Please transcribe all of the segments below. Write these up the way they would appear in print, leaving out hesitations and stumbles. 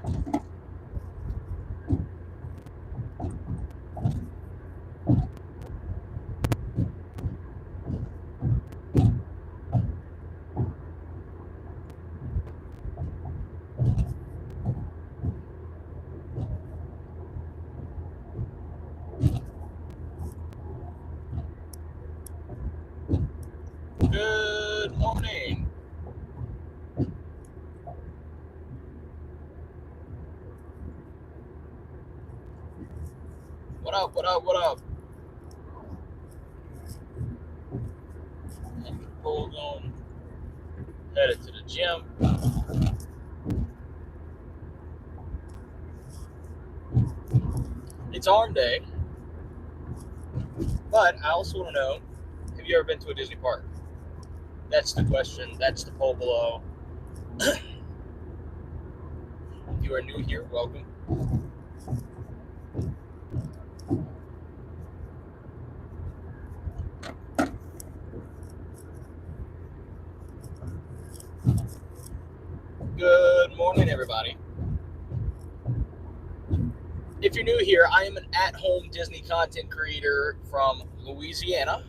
Good morning. What up? What up? What up? Hold on. Headed to the gym. It's arm day, but I also want to know: have you ever been to a Disney park? That's the question. That's the poll below. If you are new here, welcome. Good morning, everybody. If you're new here, I am an at-home Disney content creator from Louisiana.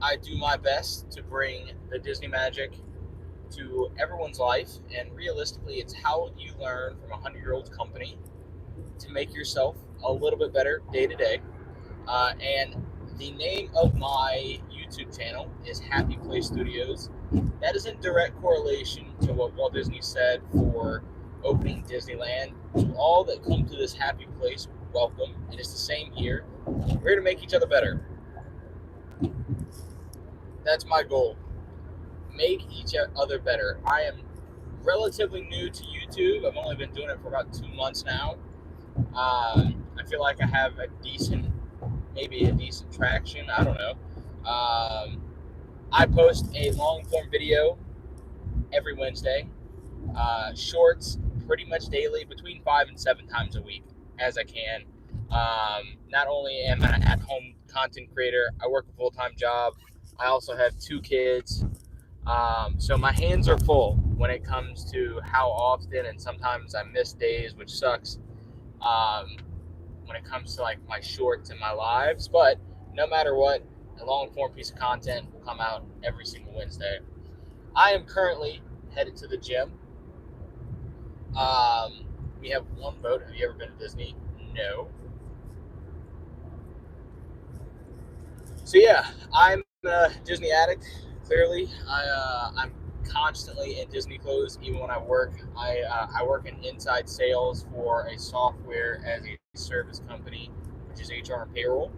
I do my best to bring the Disney magic to everyone's life, and realistically, it's how you learn from a 100-year-old company to make yourself a little bit better day to day. And the name of my YouTube channel is Happy Place Studios. That is in direct correlation to what Walt Disney said for opening Disneyland. To all that come to this happy place, welcome. It is the same here. We're here to make each other better. That's my goal. Make each other better. I am relatively new to YouTube. I've only been doing it for about 2 months now. I feel like I have maybe a decent traction. I don't know. I post a long form video every Wednesday, shorts pretty much daily, between 5 and 7 times a week as I can. Not only am I an at home content creator, I work a full time job. I also have 2 kids. So my hands are full when it comes to how often, and sometimes I miss days, which sucks. When it comes to like my shorts and my lives, but no matter what, a long form piece of content will come out every single Wednesday. I am currently headed to the gym. We have one vote. Have you ever been to Disney? No. So yeah, I'm a Disney addict. Clearly, I'm constantly in Disney clothes, even when I work. I work in inside sales for a software as a service company, which is HR and payroll.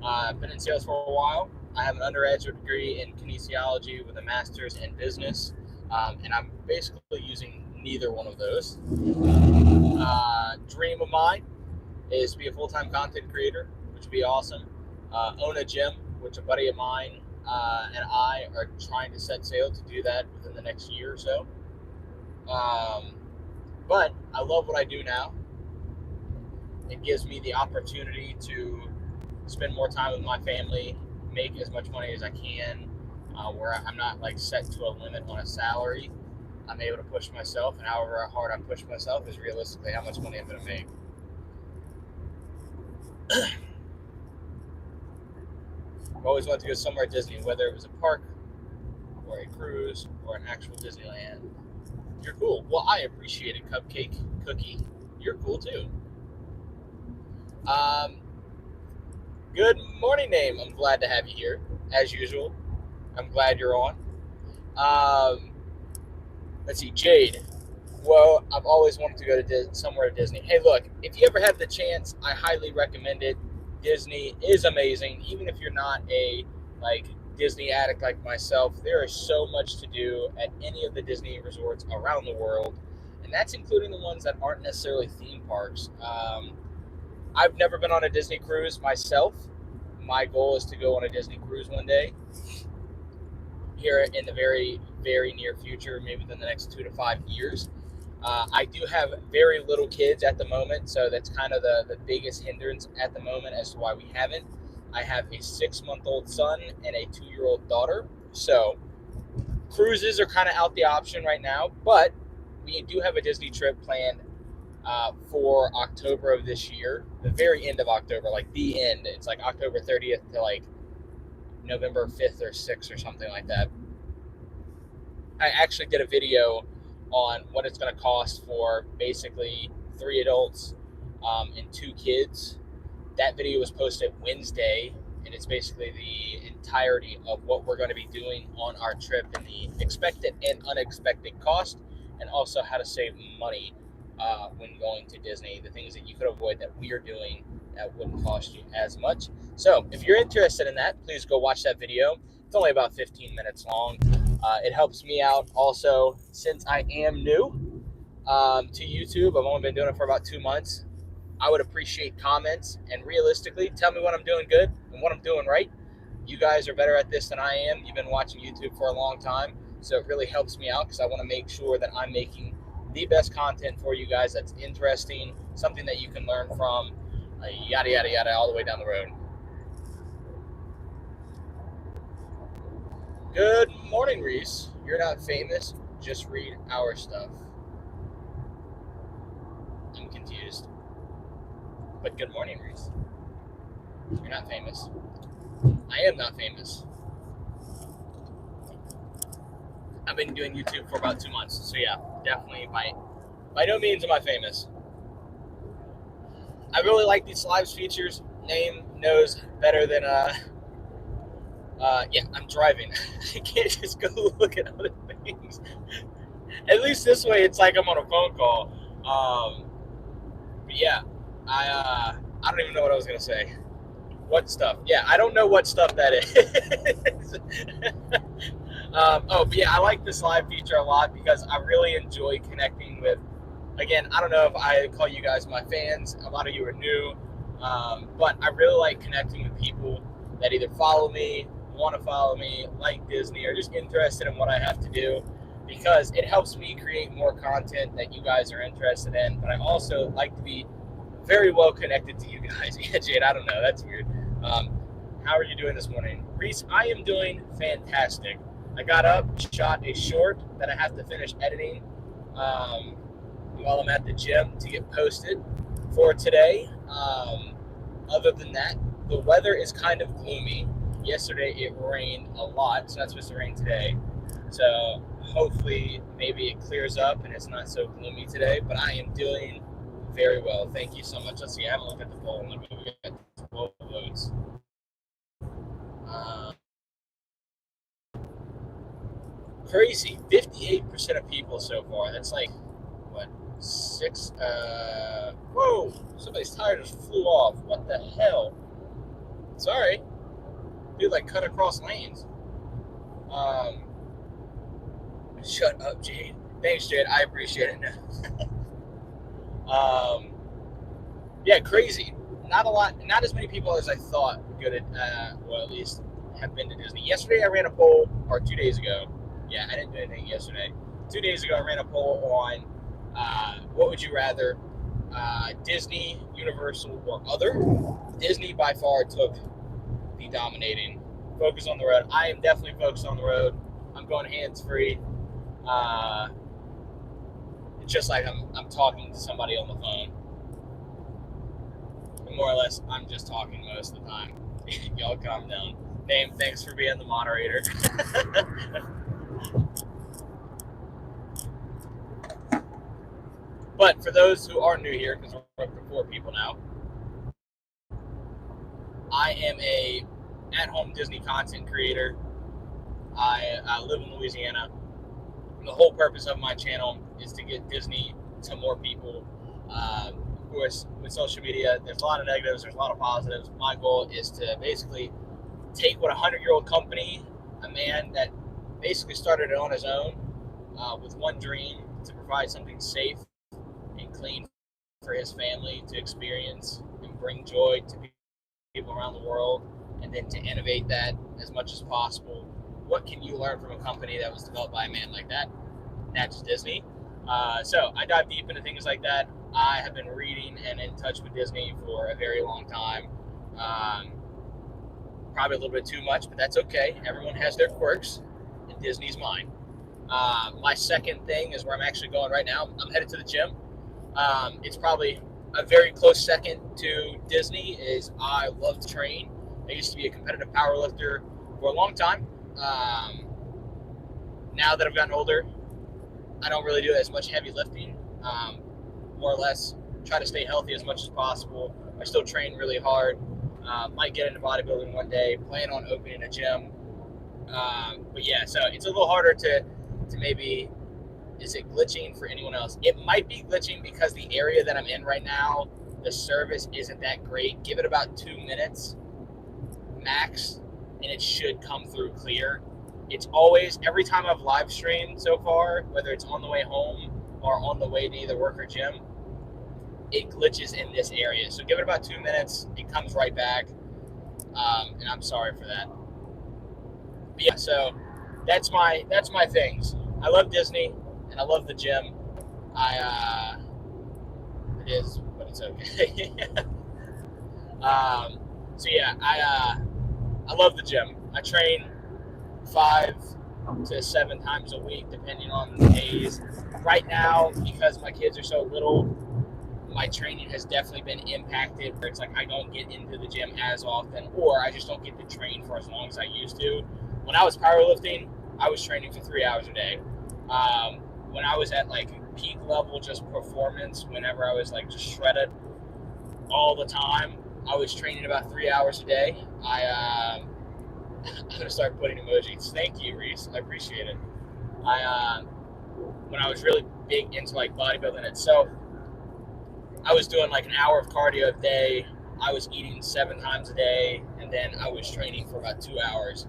I've been in sales for a while. I have an undergraduate degree in kinesiology with a master's in business, and I'm basically using neither one of those. Dream of mine is to be a full-time content creator, which would be awesome. Own a gym, which a buddy of mine and I are trying to set sail to do that within the next year or so. But I love what I do now. It gives me the opportunity to spend more time with my family, make as much money as I can, where I'm not like set to a limit on a salary. I'm able to push myself, and however hard I push myself is realistically how much money I'm going to make. I've always wanted to go somewhere at Disney, whether it was a park or a cruise or an actual Disneyland. You're cool. Well, I appreciate it, Cupcake Cookie. You're cool too. Good morning, name. I'm glad to have you here, as usual. I'm glad you're on. Let's see, Jade. Well, I've always wanted to go to somewhere at Disney. Hey, look, if you ever have the chance, I highly recommend it. Disney is amazing, even if you're not a like Disney addict like myself. There is so much to do at any of the Disney resorts around the world, and that's including the ones that aren't necessarily theme parks. I've never been on a Disney cruise myself. My goal is to go on a Disney cruise one day here in the very, very near future, maybe within the next 2 to 5 years. I do have very little kids at the moment, so that's kind of the biggest hindrance at the moment as to why we haven't. I have a 6-month-old son and a 2-year-old daughter, so cruises are kind of out the option right now, but we do have a Disney trip planned for October of this year, the very end of October, like the end. It's like October 30th to like November 5th or 6th or something like that. I actually did a video on what it's going to cost for basically 3 adults and 2 kids. That video was posted Wednesday, and it's basically the entirety of what we're going to be doing on our trip and the expected and unexpected cost, and also how to save money when going to Disney, the things that you could avoid that we are doing that wouldn't cost you as much. So if you're interested in that, please go watch that video. It's only about 15 minutes long. It helps me out also, since I am new to YouTube. I've only been doing it for about 2 months. I would appreciate comments, and realistically, tell me what I'm doing good and what I'm doing right. You guys are better at this than I am. You've been watching YouTube for a long time, so it really helps me out because I want to make sure that I'm making the best content for you guys that's interesting, something that you can learn from, yada, yada, yada, all the way down the road. Good morning, Reese. You're not famous. Just read our stuff. I'm confused. But good morning, Reese. You're not famous. I am not famous. I've been doing YouTube for about 2 months. So yeah, definitely by no means am I famous. I really like these lives features. Name knows better than yeah, I'm driving. I can't just go look at other things. At least this way it's like I'm on a phone call. But yeah, I don't even know what I was gonna say. What stuff? Yeah, I don't know what stuff that is. But yeah, I like this live feature a lot because I really enjoy connecting with, again, I don't know if I call you guys my fans. A lot of you are new. But I really like connecting with people that either follow me, want to follow me, like Disney, or just interested in what I have to do, because it helps me create more content that you guys are interested in. But I also like to be very well connected to you guys. Yeah, Jade, I don't know. That's weird. How are you doing this morning? Reese, I am doing fantastic. I got up, shot a short that I have to finish editing while I'm at the gym to get posted for today. Other than that, the weather is kind of gloomy. Yesterday it rained a lot. It's not supposed to rain today. So hopefully maybe it clears up and it's not so gloomy today. But I am doing very well. Thank you so much. Let's see. I haven't looked at the poll. Let me get 12 votes. Crazy. 58% of people so far. That's like, what, 6? Whoa. Somebody's tire just flew off. What the hell? Sorry. Dude, like, cut across lanes. Shut up, Jade. Thanks, Jade. I appreciate it. Yeah, crazy. Not a lot, not as many people as I thought were good at, well, at least have been to Disney. Yesterday I ran a poll, or 2 days ago. Yeah, I didn't do anything yesterday. 2 days ago I ran a poll on what would you rather, Disney, Universal, or other. Disney by far took the dominating. Focus on the road. I am definitely focused on the road. I'm going hands-free. It's just like I'm talking to somebody on the phone. And more or less, I'm just talking most of the time. Y'all calm down. Name, thanks for being the moderator. But for those who are new here, because we're up to 4 people now, I am a at-home Disney content creator. I live in Louisiana. The whole purpose of my channel is to get Disney to more people. Of course, with social media, there's a lot of negatives, there's a lot of positives. My goal is to basically take what a 100-year-old company, a man that basically started it on his own with one dream, to provide something safe and clean for his family to experience and bring joy to people around the world, and then to innovate that as much as possible. What can you learn from a company that was developed by a man like that? That's Disney. So I dive deep into things like that. I have been reading and in touch with Disney for a very long time. Probably a little bit too much, but that's okay. Everyone has their quirks, and Disney's mine. My second thing is where I'm actually going right now. I'm headed to the gym. It's probably a very close second to Disney. Is I love to train. I used to be a competitive powerlifter for a long time. Now that I've gotten older, I don't really do as much heavy lifting. More or less, try to stay healthy as much as possible. I still train really hard. Might get into bodybuilding one day. Plan on opening a gym. But yeah, so it's a little harder to maybe. Is it glitching for anyone else? It might be glitching because the area that I'm in right now, the service isn't that great. Give it about 2 minutes max, and it should come through clear. It's always, every time I've live streamed so far, whether it's on the way home or on the way to either work or gym, it glitches in this area. So give it about 2 minutes, it comes right back, and I'm sorry for that. But yeah, so that's my things. I love Disney and I love the gym. It is, but it's okay. So yeah, I love the gym. I train 5 to 7 times a week, depending on the days. Right now, because my kids are so little, my training has definitely been impacted, where it's like I don't get into the gym as often, or I just don't get to train for as long as I used to. When I was powerlifting, I was training for 3 hours a day. When I was at like peak level, just performance, whenever I was like just shredded all the time, I was training about 3 hours a day. I'm gonna start putting emojis. Thank you, Reese. I appreciate it. When I was really big into like bodybuilding itself, I was doing like an hour of cardio a day. I was eating 7 times a day, and then I was training for about 2 hours.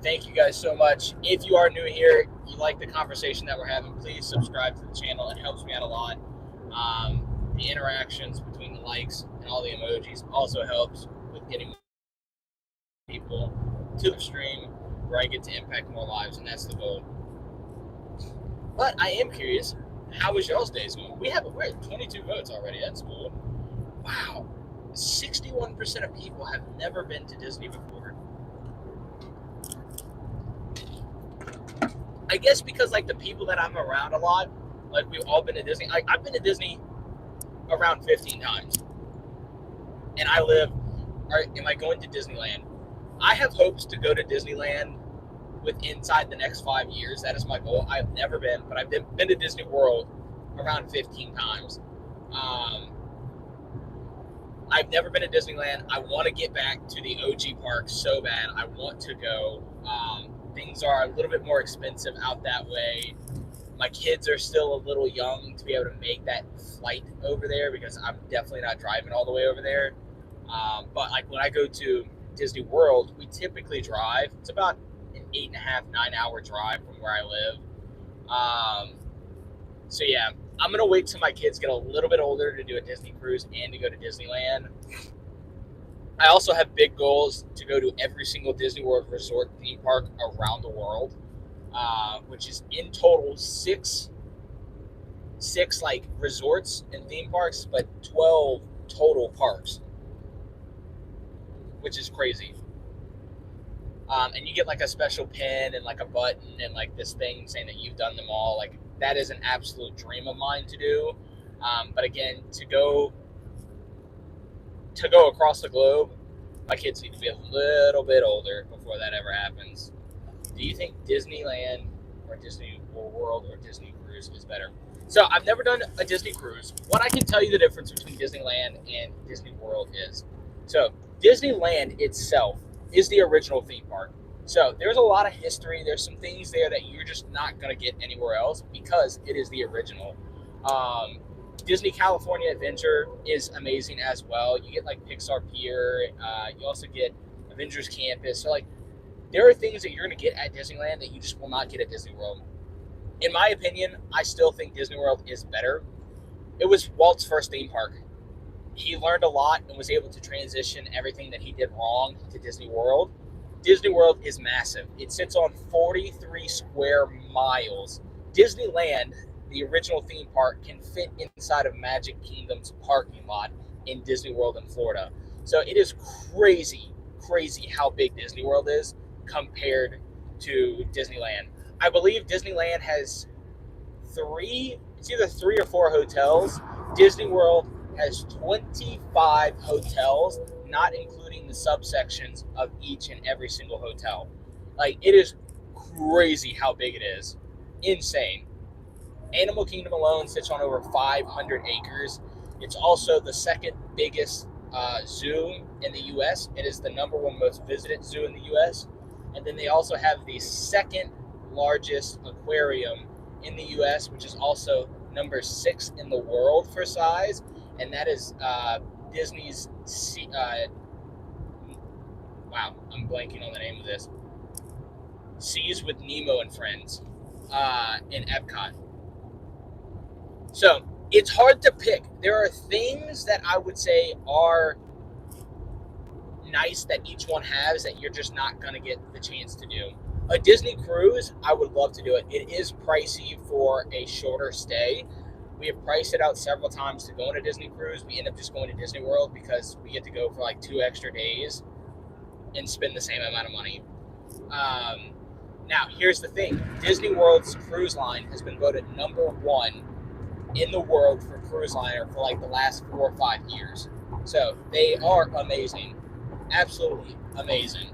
Thank you guys so much. If you are new here, you like the conversation that we're having, please subscribe to the channel. It helps me out a lot. The interactions between the likes and all the emojis also helps with getting people to the stream where I get to impact more lives, and that's the goal. But I am curious, how was y'all's days going? We're at 22 votes already. That's cool. Wow. 61% of people have never been to Disney before. I guess because like the people that I'm around a lot, like we've all been to Disney. Like I've been to Disney around 15 times. And I live, am I going to Disneyland? I have hopes to go to Disneyland inside the next 5 years. That is my goal. I've never been, but I've been to Disney World around 15 times. I've never been to Disneyland. I want to get back to the OG park so bad. I want to go. Things are a little bit more expensive out that way. My kids are still a little young to be able to make that flight over there, because I'm definitely not driving all the way over there. But like when I go to Disney World, we typically drive. It's about an 8.5, 9-hour drive from where I live. So yeah, I'm gonna wait till my kids get a little bit older to do a Disney cruise and to go to Disneyland. I also have big goals to go to every single Disney World resort theme park around the world, which is in total six like resorts and theme parks, but 12 total parks, which is crazy. And you get like a special pin and like a button and like this thing saying that you've done them all. Like that is an absolute dream of mine to do. But again, to go across the globe, my kids need to be a little bit older before that ever happens. Do you think Disneyland or Disney World or Disney Cruise is better? So I've never done a Disney Cruise. What I can tell you the difference between Disneyland and Disney World is, so Disneyland itself is the original theme park. So there's a lot of history. There's some things there that you're just not going to get anywhere else because it is the original. Disney California Adventure is amazing as well. You get like Pixar Pier. You also get Avengers Campus. So like there are things that you're going to get at Disneyland that you just will not get at Disney World. In my opinion, I still think Disney World is better. It was Walt's first theme park. He learned a lot and was able to transition everything that he did wrong to Disney World. Disney World is massive. It sits on 43 square miles. Disneyland, the original theme park, can fit inside of Magic Kingdom's parking lot in Disney World in Florida. So it is crazy how big Disney World is compared to Disneyland. I believe Disneyland has it's either 3 or 4 hotels. Disney World has 25 hotels, not including the subsections of each and every single hotel. Like, it is crazy how big it is. Insane. Animal Kingdom alone sits on over 500 acres. It's also the second biggest zoo in the U.S. It is the number one most visited zoo in the U.S. And then they also have the second largest aquarium in the U.S., which is also number 6 in the world for size. And that is Disney's, wow, I'm blanking on the name of this. Seas with Nemo and Friends in Epcot. So it's hard to pick. There are things that I would say are nice that each one has that you're just not going to get the chance to do. A Disney cruise, I would love to do it. It is pricey for a shorter stay. We have priced it out several times to go on a Disney cruise. We end up just going to Disney World because we get to go for like 2 extra days and spend the same amount of money. Now, here's the thing. Disney World's cruise line has been voted number 1 in the world for cruise liner for like the last 4 or 5 years. So they are amazing. Absolutely amazing.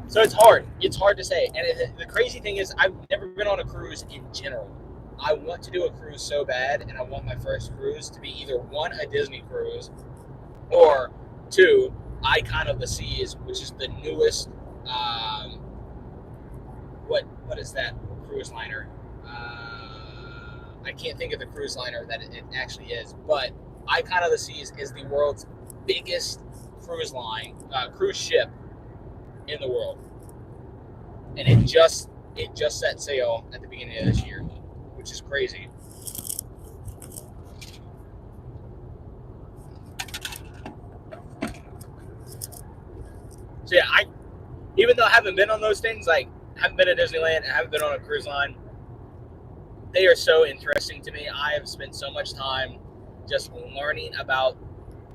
So it's hard. It's hard to say. And the crazy thing is I've never been on a cruise in general. I want to do a cruise so bad, and I want my first cruise to be either 1, a Disney cruise, or 2, Icon of the Seas, which is the newest, what is that cruise liner? I can't think of the cruise liner that it actually is, but Icon of the Seas is the world's biggest cruise ship in the world, and it just set sail at the beginning of this year, which is crazy. So yeah, even though I haven't been on those things, like I haven't been to Disneyland, I haven't been on a cruise line, they are so interesting to me. I have spent so much time just learning about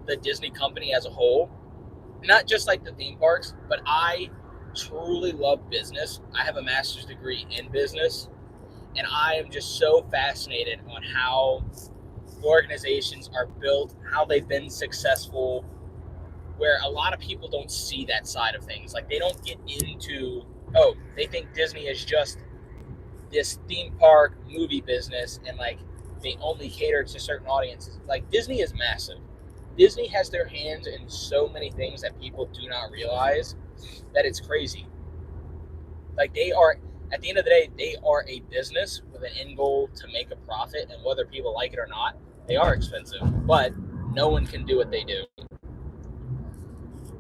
the Disney company as a whole, not just like the theme parks, but I truly love business. I have a master's degree in business, and I am just so fascinated on how organizations are built, how they've been successful, where a lot of people don't see that side of things. Like, they don't get into, they think Disney is just this theme park movie business, and like they only cater to certain audiences. Like, Disney is massive. Disney has their hands in so many things that people do not realize that it's crazy. Like, they are, at the end of the day, they are a business with an end goal to make a profit, and whether people like it or not, they are expensive, but no one can do what they do.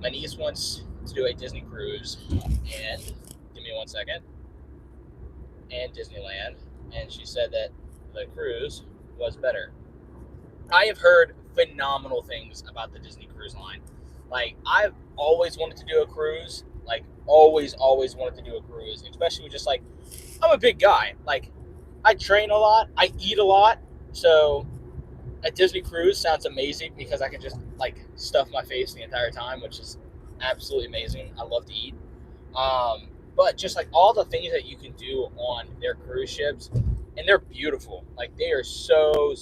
My niece wants to do a Disney cruise, and give me 1 second, and Disneyland, and she said that the cruise was better. I have heard phenomenal things about the Disney Cruise Line. Like, I've always wanted to do a cruise. Like, always wanted to do a cruise, especially with just like, I'm a big guy. Like, I train a lot, I eat a lot, so a Disney cruise sounds amazing because I can just like stuff my face the entire time, which is absolutely amazing. I love to eat. But just like all the things that you can do on their cruise ships, and they're beautiful. Like, they are so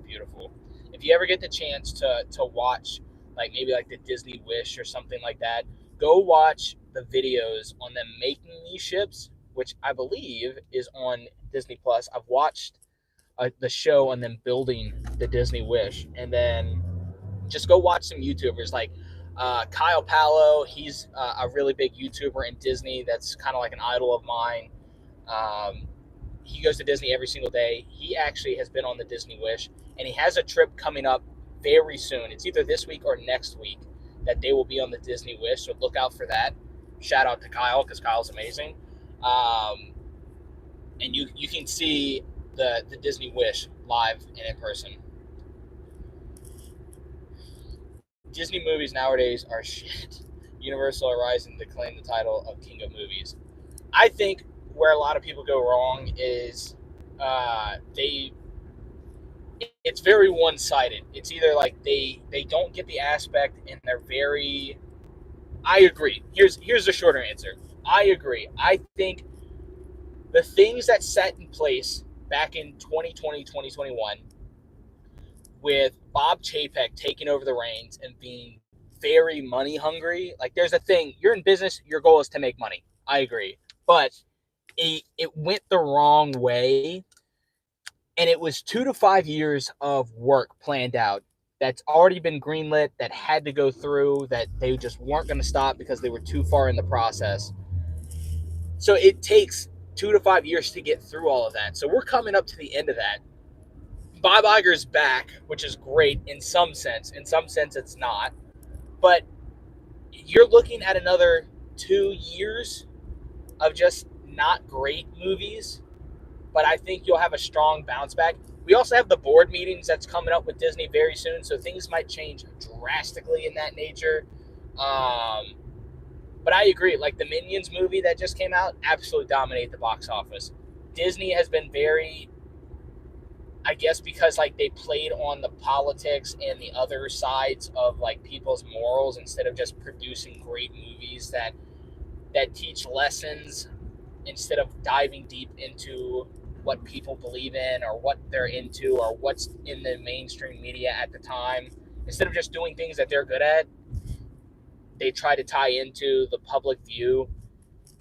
beautiful. If you ever get the chance to watch like maybe like the Disney Wish or something like that, go watch the videos on them making these ships, which I believe is on Disney Plus. I've watched the show on them building the Disney Wish, and then just go watch some YouTubers like Kyle Palo. He's a really big YouTuber in Disney that's kind of like an idol of mine. He goes to Disney every single day. He actually has been on the Disney Wish, and he has a trip coming up very soon. It's either this week or next week that they will be on the Disney Wish, so look out for that. Shout out to Kyle, because Kyle's amazing. And you can see the Disney Wish live and in person. Disney movies nowadays are shit. Universal are rising to claim the title of King of Movies. I think where a lot of people go wrong is it's very one-sided. It's either like they don't get the aspect, and they're very. I agree. Here's the shorter answer. I agree. I think the things that set in place back in 2020, 2021, with Bob Chapek taking over the reins and being very money hungry. Like, there's a thing, you're in business, your goal is to make money. I agree. But it went the wrong way. And it was 2 to 5 years of work planned out that's already been greenlit, that had to go through, that they just weren't going to stop because they were too far in the process. So it takes 2 to 5 years to get through all of that. So we're coming up to the end of that. Bob Iger's back, which is great in some sense. In some sense, it's not. But you're looking at another 2 years of just not great movies. But I think you'll have a strong bounce back. We also have the board meetings that's coming up with Disney very soon, so things might change drastically in that nature. But I agree. Like, the Minions movie that just came out absolutely dominated the box office. Disney has been very, I guess, because like they played on the politics and the other sides of like people's morals instead of just producing great movies that teach lessons, instead of diving deep into what people believe in or what they're into or what's in the mainstream media at the time. Instead of just doing things that they're good at, they try to tie into the public view.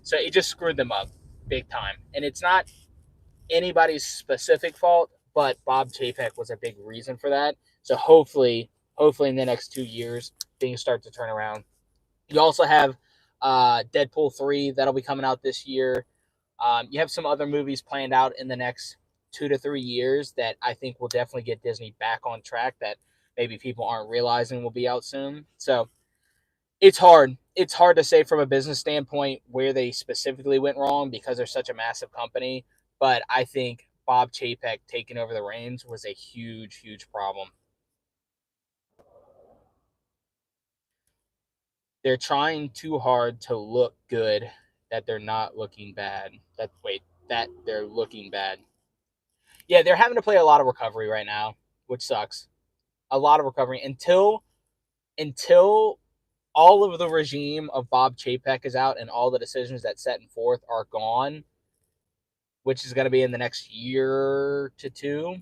So it just screwed them up big time. And it's not anybody's specific fault, but Bob Chapek was a big reason for that. So hopefully in the next 2 years, things start to turn around. You also have Deadpool 3 that'll be coming out this year. You have some other movies planned out in the next 2 to 3 years that I think will definitely get Disney back on track, that maybe people aren't realizing will be out soon. So it's hard. It's hard to say from a business standpoint where they specifically went wrong because they're such a massive company. But I think Bob Chapek taking over the reins was a huge, huge problem. They're trying too hard to look good that they're not looking bad. That they're looking bad. Yeah, they're having to play a lot of recovery right now, which sucks. A lot of recovery until all of the regime of Bob Chapek is out and all the decisions that set forth are gone, which is going to be in the next year to two.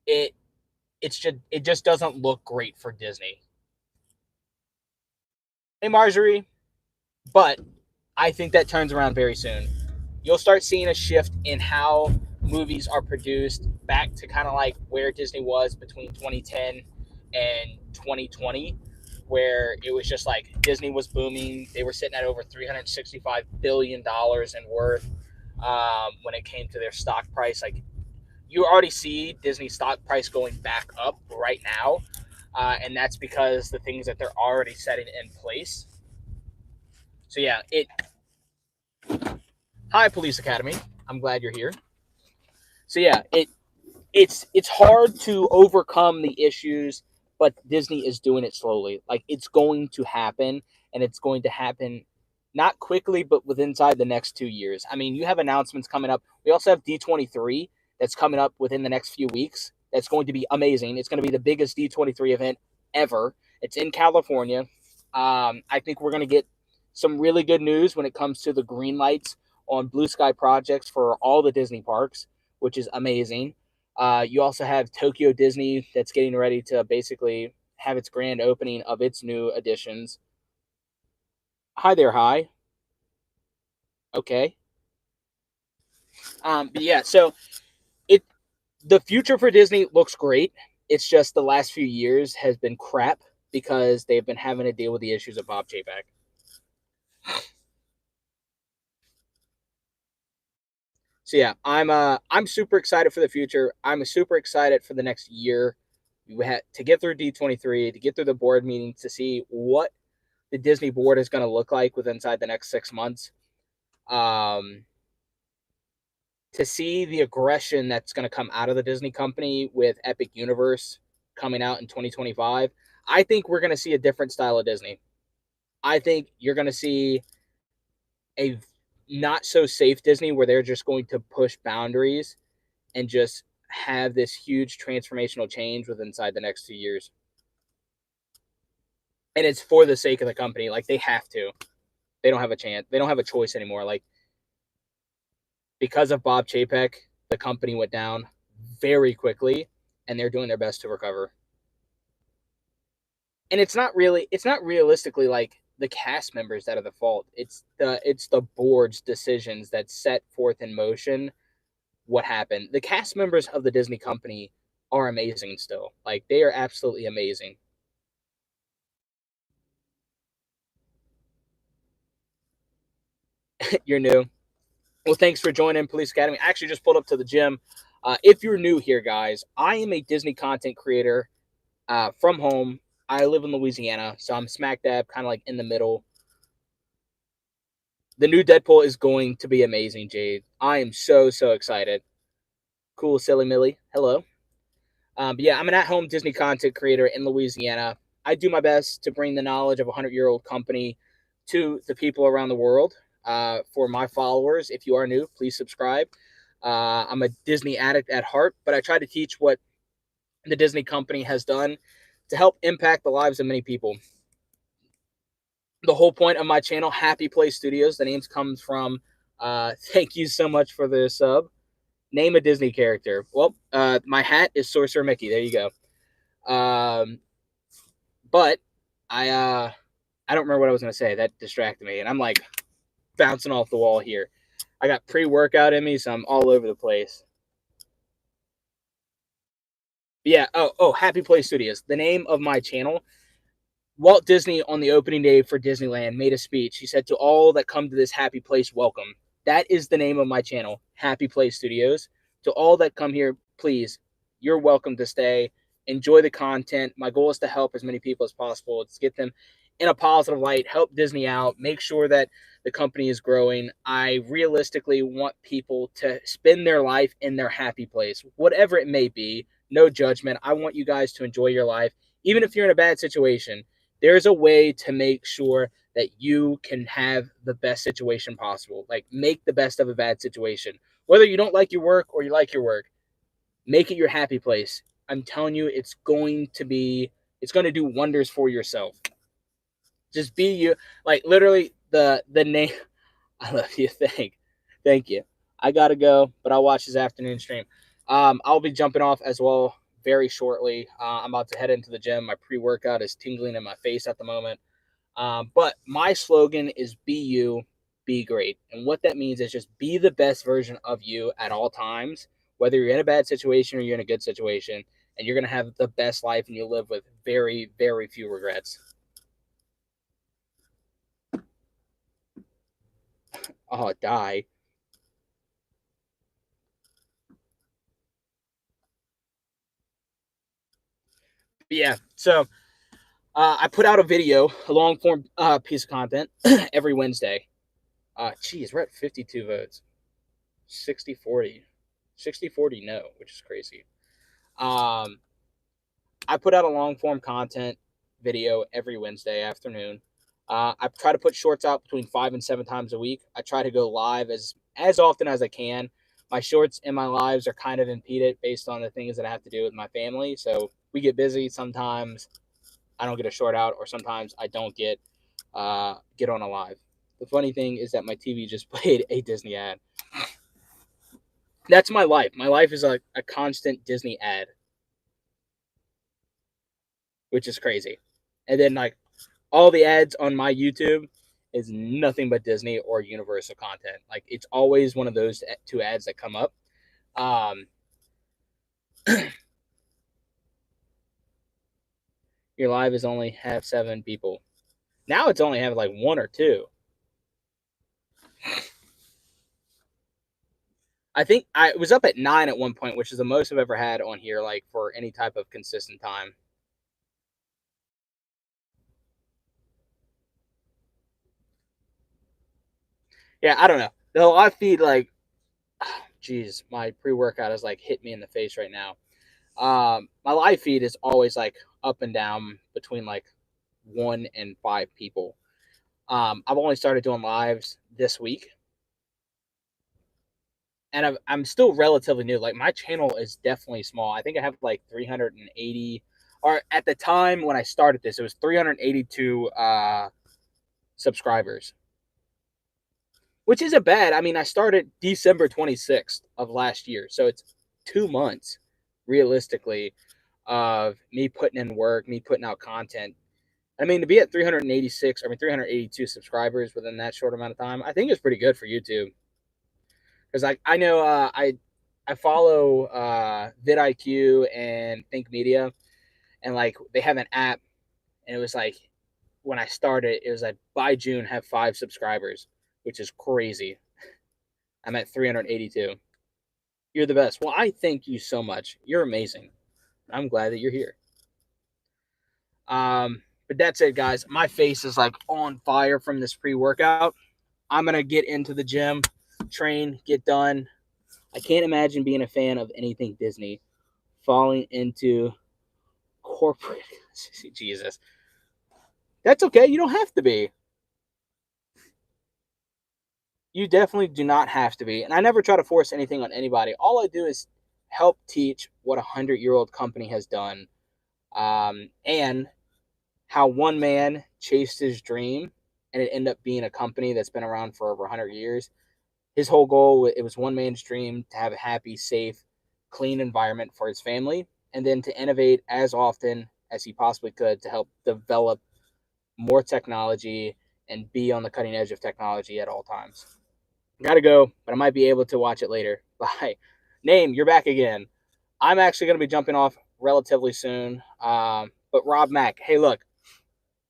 It just doesn't look great for Disney. Hey, Marjorie, but I think that turns around very soon. You'll start seeing a shift in how movies are produced back to kind of like where Disney was between 2010 and 2020, where it was just like Disney was booming. They were sitting at over $365 billion in worth when it came to their stock price. Like, you already see Disney's stock price going back up right now, and that's because the things that they're already setting in place. So yeah, Hi, Police Academy. I'm glad you're here. So yeah, it's hard to overcome the issues, but Disney is doing it slowly. Like, it's going to happen, and it's going to happen not quickly, but within inside the next 2 years. I mean, you have announcements coming up. We also have D23 that's coming up within the next few weeks. That's going to be amazing. It's going to be the biggest D23 event ever. It's in California. I think we're going to get some really good news when it comes to the green lights on blue sky projects for all the Disney parks, which is amazing. You also have Tokyo Disney that's getting ready to basically have its grand opening of its new additions. Hi there, hi. Okay. But yeah, so it the future for Disney looks great. It's just the last few years has been crap because they've been having to deal with the issues of Bob Chapek. So yeah, I'm super excited for the future. I'm super excited for the next year. We had to get through D23, to get through the board meetings, to see what the Disney board is going to look like within inside the next 6 months. Um, to see the aggression that's going to come out of the Disney company with Epic Universe coming out in 2025. I think we're going to see a different style of Disney. I think you're going to see a not so safe Disney where they're just going to push boundaries and just have this huge transformational change within inside the next 2 years. And it's for the sake of the company. Like, they have to. They don't have a chance. They don't have a choice anymore. Like, because of Bob Chapek, the company went down very quickly, and they're doing their best to recover. And it's not realistically like the cast members that are the fault. It's the board's decisions that set forth in motion what happened. The cast members of the Disney company are amazing still. Like, they are absolutely amazing. You're new. Well, thanks for joining Police Academy. I actually just pulled up to the gym. If you're new here, guys, I am a Disney content creator from home. I live in Louisiana, so I'm smack dab, kind of like in the middle. The new Deadpool is going to be amazing, Jade. I am so excited. Cool, silly Millie. Hello. But yeah, I'm an at-home Disney content creator in Louisiana. I do my best to bring the knowledge of a 100-year-old company to the people around the world. For my followers, if you are new, please subscribe. I'm a Disney addict at heart, but I try to teach what the Disney company has done to help impact the lives of many people. The whole point of my channel, Happy Place Studios, the names comes from, thank you so much for the sub. Name a Disney character. Well, my hat is Sorcerer Mickey. There you go. But I don't remember what I was going to say. That distracted me. And I'm like bouncing off the wall here. I got pre-workout in me, so I'm all over the place. But yeah. Oh, Happy Place Studios. The name of my channel. Walt Disney, on the opening day for Disneyland, made a speech. He said, "To all that come to this happy place, welcome." That is the name of my channel, Happy Place Studios. To all that come here, please, you're welcome to stay. Enjoy the content. My goal is to help as many people as possible. It's get them in a positive light, help Disney out, make sure that the company is growing. I realistically want people to spend their life in their happy place, whatever it may be. No judgment. I want you guys to enjoy your life, even if you're in a bad situation. There's a way to make sure that you can have the best situation possible. Like, make the best of a bad situation. Whether you don't like your work or you like your work, make it your happy place. I'm telling you, it's going to do wonders for yourself. Just be you. Like, literally, the name. I love you. Thank you. I gotta go, but I'll watch this afternoon stream. I'll be jumping off as well very shortly. I'm about to head into the gym. My pre-workout is tingling in my face at the moment. But my slogan is "Be you, be great," and what that means is just be the best version of you at all times, whether you're in a bad situation or you're in a good situation, and you're gonna have the best life, and you live with very, very few regrets. Oh, die. But yeah, so I put out a video, a long form piece of content every Wednesday. Geez, we're at 52 votes. 60-40. 60-40 no, which is crazy. I put out a long form content video every Wednesday afternoon. I try to put shorts out between 5 and 7 times a week. I try to go live as often as I can. My shorts and my lives are kind of impeded based on the things that I have to do with my family. So we get busy. Sometimes I don't get a short out, or sometimes I don't get on a live. The funny thing is that my TV just played a Disney ad. That's my life. My life is a constant Disney ad, which is crazy. And then, like, all the ads on my YouTube is nothing but Disney or Universal content. Like, it's always one of those two ads that come up. Your live is only have 7 people. Now it's only have like 1 or 2. I think I was up at 9 at one point, which is the most I've ever had on here, like, for any type of consistent time. Yeah, I don't know. The live feed, like, geez, my pre-workout has like hit me in the face right now. My live feed is always like up and down between like 1 and 5 people. I've only started doing lives this week, and I'm still relatively new. Like, my channel is definitely small. I think I have like 380, or at the time when I started this, it was 382 subscribers. which isn't bad. I mean, I started December 26th of last year, so it's 2 months realistically of me putting in work, me putting out content. I mean, to be at 386, I mean 382 subscribers within that short amount of time, I think is pretty good for YouTube. Because I know I follow vidIQ and Think Media, and like they have an app, and it was like when I started, it was like by June have 5 subscribers, which is crazy. I'm at 382. You're the best. Well, I thank you so much. You're amazing. I'm glad that you're here. But that's it, guys. My face is like on fire from this pre-workout. I'm gonna get into the gym, train, get done. I can't imagine being a fan of anything Disney, falling into corporate. Jesus, that's okay. You don't have to be. You definitely do not have to be. And I never try to force anything on anybody. All I do is help teach what a 100-year-old company has done, and how one man chased his dream and it ended up being a company that's been around for over 100 years. His whole goal, it was one man's dream to have a happy, safe, clean environment for his family, and then to innovate as often as he possibly could to help develop more technology and be on the cutting edge of technology at all times. Gotta go, but I might be able to watch it later. Bye. Name, you're back again. I'm actually going to be jumping off relatively soon. But Rob Mack, hey, look,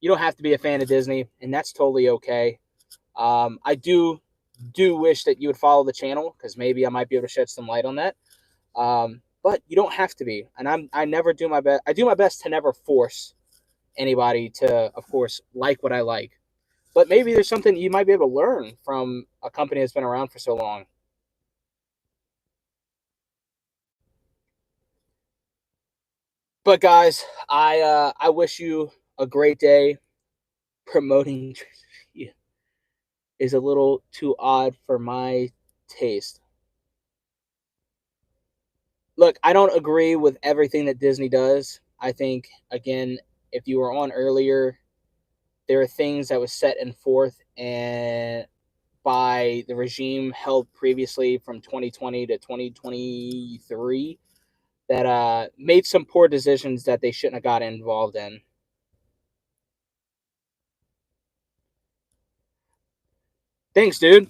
you don't have to be a fan of Disney, and that's totally okay. I do wish that you would follow the channel because maybe I might be able to shed some light on that. But you don't have to be, and I never do my best. I do my best to never force anybody to, of course, like what I like. But maybe there's something you might be able to learn from a company that's been around for so long. But guys, I wish you a great day. Promoting is a little too odd for my taste. Look, I don't agree with everything that Disney does. I think again, if you were on earlier, there are things that was set and forth and by the regime held previously from 2020 to 2023 that made some poor decisions that they shouldn't have got involved in. Thanks, dude.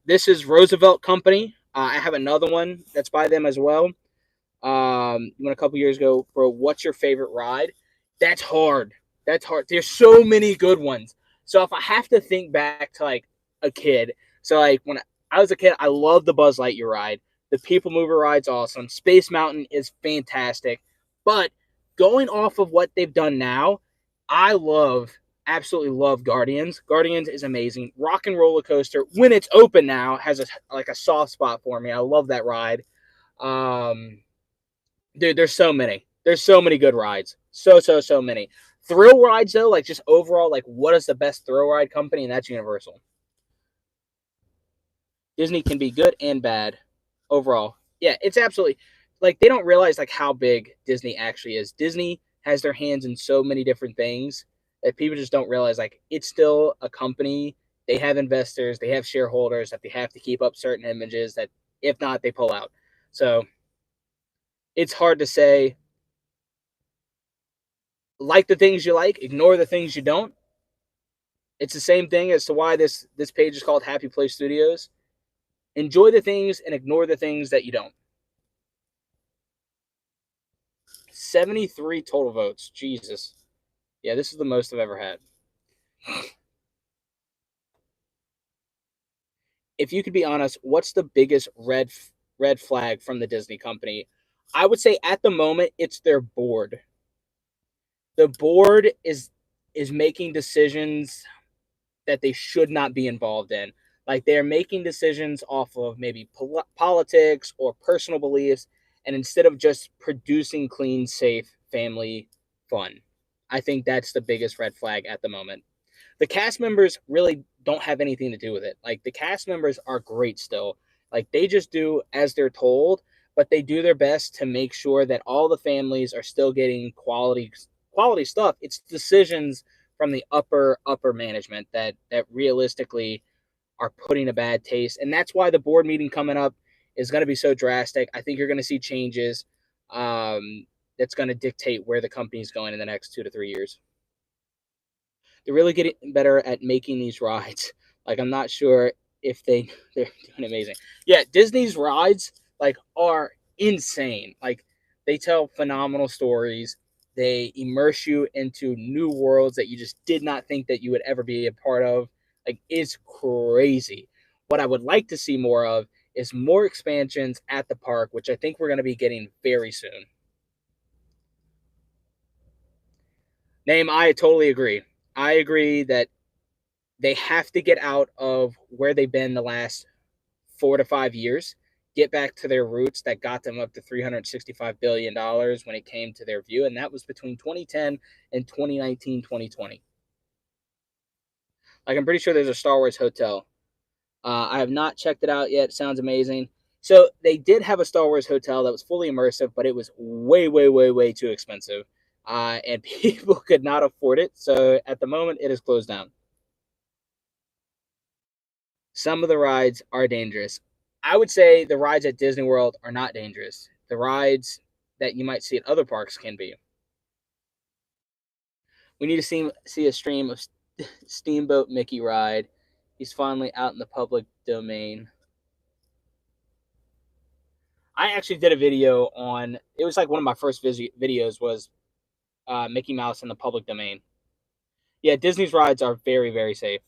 This is Roosevelt Company. I have another one that's by them as well. You went a couple years ago, bro. What's your favorite ride? That's hard. That's hard. There's so many good ones. So if I have to think back to like a kid, so like when I was a kid, I loved the Buzz Lightyear ride. The People Mover ride's awesome. Space Mountain is fantastic. But going off of what they've done now, I absolutely love Guardians. Guardians is amazing. Rock and Roller Coaster, when it's open now, has a soft spot for me. I love that ride. Um, Dude, there's so many. There's so many good rides. So many. Thrill rides though, like just overall, like what is the best thrill ride company? And that's Universal. Disney can be good and bad overall. Yeah, it's absolutely like they don't realize like how big Disney actually is. Disney has their hands in so many different things that people just don't realize like it's still a company. They have investors, they have shareholders that they have to keep up certain images that if not they pull out. So it's hard to say like the things you like, ignore the things you don't. It's the same thing as to why this page is called Happy Place Studios. Enjoy the things and ignore the things that you don't. 73 total votes. Jesus. Yeah, this is the most I've ever had. If you could be honest, what's the biggest red flag from the Disney company? I would say at the moment it's their board. The board is making decisions that they should not be involved in. Like they're making decisions off of maybe politics or personal beliefs, and instead of just producing clean, safe family fun. I think that's the biggest red flag at the moment. The cast members really don't have anything to do with it. Like the cast members are great still. Like they just do as they're told, but they do their best to make sure that all the families are still getting quality stuff. It's decisions from the upper management that realistically are putting a bad taste. And that's why the board meeting coming up is going to be so drastic. I think you're going to see changes that's going to dictate where the company is going in the next 2 to 3 years. They're really getting better at making these rides. Like, I'm not sure if they're doing amazing. Yeah, Disney's rides like are insane. Like, they tell phenomenal stories. They immerse you into new worlds that you just did not think that you would ever be a part of. Like, it's crazy. What I would like to see more of is more expansions at the park, which I think we're going to be getting very soon. Name, I totally agree. I agree that they have to get out of where they've been the last 4 to 5 years, get back to their roots that got them up to $365 billion when it came to their view, and that was between 2010 and 2019, 2020. Like, I'm pretty sure there's a Star Wars hotel. I have not checked it out yet. It sounds amazing. So they did have a Star Wars hotel that was fully immersive, but it was way, way, way, way too expensive, and people could not afford it. So at the moment, it is closed down. Some of the rides are dangerous. I would say the rides at Disney World are not dangerous. The rides that you might see at other parks can be. We need to see a stream of Steamboat Mickey ride. He's finally out in the public domain. I actually did a video on. It was like one of my first videos was Mickey Mouse in the public domain. Yeah, Disney's rides are very, very safe.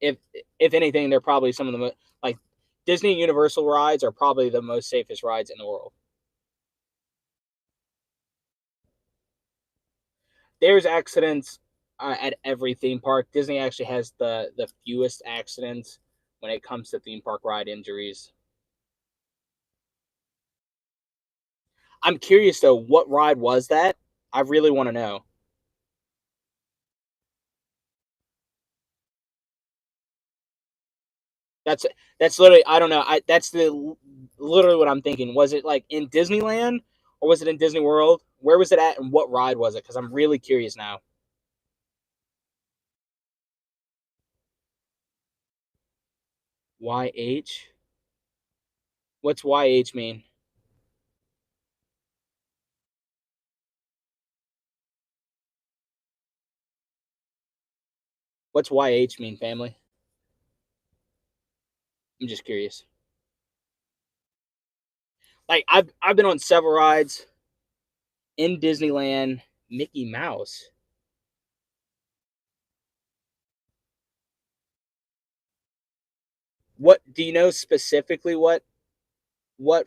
If if anything, they're probably some of the most like Disney and Universal rides are probably the most safest rides in the world. There's accidents at every theme park. Disney actually has the fewest accidents when it comes to theme park ride injuries. I'm curious though, what ride was that? I really want to know. That's that's literally I don't know. That's the literally what I'm thinking. Was it like in Disneyland or was it in Disney World? Where was it at and what ride was it? Because I'm really curious now. YH? What's YH mean? What's YH mean, family? I'm just curious. Like I've been on several rides in Disneyland. Mickey Mouse. What do you know specifically what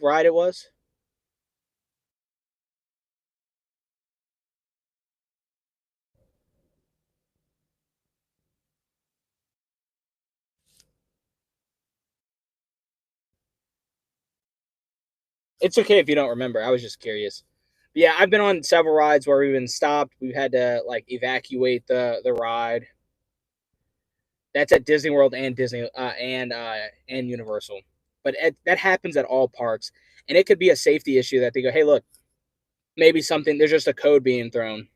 ride it was? It's okay if you don't remember. I was just curious. But yeah, I've been on several rides where we've been stopped. We've had to like evacuate the ride. That's at Disney World and Disney and Universal. But that happens at all parks, and it could be a safety issue that they go, "Hey, look, maybe something. There's just a code being thrown."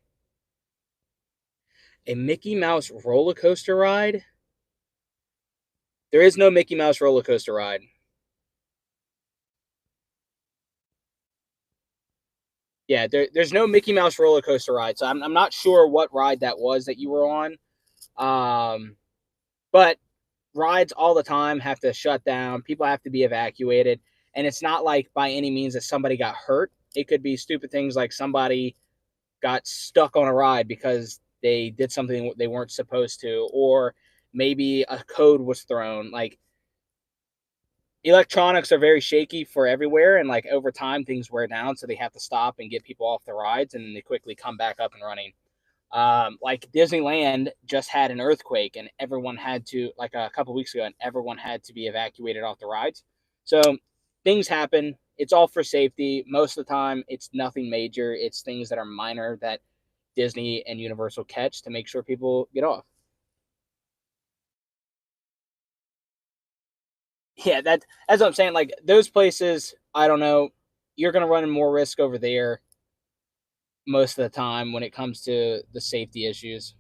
A Mickey Mouse roller coaster ride? There is no Mickey Mouse roller coaster ride. Yeah, there's no Mickey Mouse roller coaster ride, so I'm not sure what ride that was that you were on. But rides all the time have to shut down. People have to be evacuated, and it's not like by any means that somebody got hurt. It could be stupid things like somebody got stuck on a ride because they did something they weren't supposed to, or maybe a code was thrown. Like, electronics are very shaky for everywhere, and like over time things wear down, so they have to stop and get people off the rides, and then they quickly come back up and running. Like Disneyland just had an earthquake, and everyone had to like a couple weeks ago, and everyone had to be evacuated off the rides. So things happen. It's all for safety. Most of the time, it's nothing major. It's things that are minor that Disney and Universal catch to make sure people get off. Yeah, that's what I'm saying. Like those places, I don't know. You're gonna run more risk over there most of the time when it comes to the safety issues.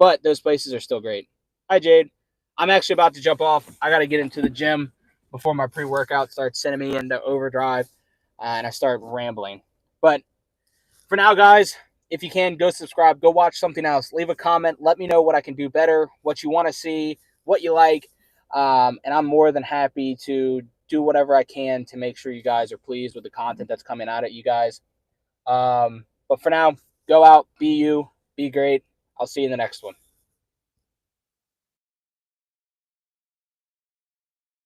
but those places are still great. Hi, Jade. I'm actually about to jump off. I got to get into the gym before my pre-workout starts sending me into overdrive and I start rambling. But for now, guys, if you can, go subscribe, go watch something else, leave a comment, let me know what I can do better, what you want to see, what you like, and I'm more than happy to do whatever I can to make sure you guys are pleased with the content that's coming out at you guys. But for now, go out, be you, be great. I'll see you in the next one.